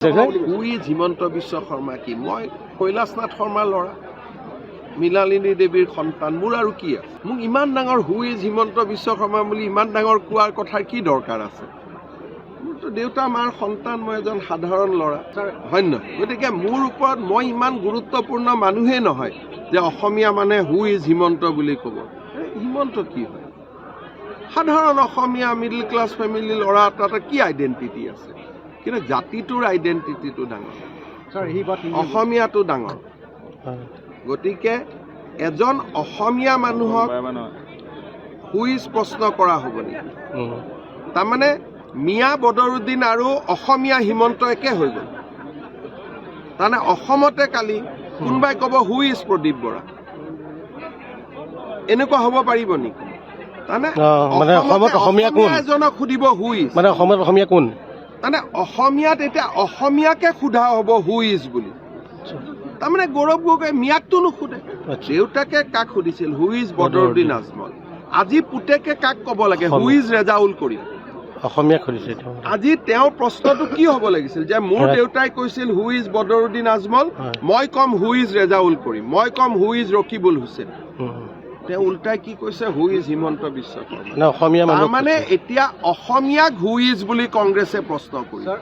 হিমন্ত বিশ্ব শৰ্মা কি মই কৈলাশনাথ শৰ্মাৰ ল'ৰা মৃণালিনী দেৱীৰ সন্তান মোৰ আৰু কি আছে মোক ইমান ডাঙৰ হিমন্ত বিশ্ব শৰ্মা বুলি ইমান ডাঙৰ কোৱাৰ কথাৰ কি দৰকাৰ আছে মোৰতো দেউতা মাৰ সন্তান মই এজন সাধাৰণ ল'ৰা হয় নহয় গতিকে মোৰ ওপৰত মই ইমান গুৰুত্বপূৰ্ণ মানুহেই নহয় যে অসমীয়া মানে হিমন্ত বুলি ক'ব হিমন্ত কি হয় সাধাৰণ অসমীয়া মিডল ক্লাছ ফেমিলি ল'ৰা তাতে কি আইডেণ্টিটি আছে কিন্তু জাতিটোৰ আইডেণ্টিটিটো ডাঙৰ অসমীয়াটো ডাঙৰ গতিকে এজন অসমীয়া মানুহক প্ৰশ্ন কৰা হ'ব নেকি তাৰমানে মিয়া বদৰুদ্দিন আৰু অসমীয়া হিমন্ত একে হৈ গ'ল তাৰমানে অসমতে কালি কোনোবাই ক'ব প্ৰদীপ বৰা এনেকুৱা হ'ব পাৰিব নেকি তাৰমানে অসমীয়া এজনক সুধিব মানে অসমত অসমীয়া কোন মানে অসমীয়াত এতিয়া অসমীয়াকে সোধা হ'ব বুলি তাৰমানে গৌৰৱ গগৈ মিয়াকটো নুসুধে দেউতাকে কাক সুধিছিল বদৰুদ্দিন আজমল আজি পুতেকে কাক ক'ব লাগে ৰেজাউল কৰিম অসমীয়াক সুধিছে আজি তেওঁৰ প্ৰশ্নটো কি হ'ব লাগিছিল যে মোৰ দেউতাই কৈছিল বদৰুদ্দিন আজমল মই কম ৰেজাউল কৰিম মই কম ৰকিবুল হুছেইন তেওঁ উল্টাই কি কৈছে হিমন্ত বিশ্ব শৰ্মা মানে এতিয়া অসমীয়াক বুলি কংগ্ৰেছে প্ৰশ্ন কৰিছে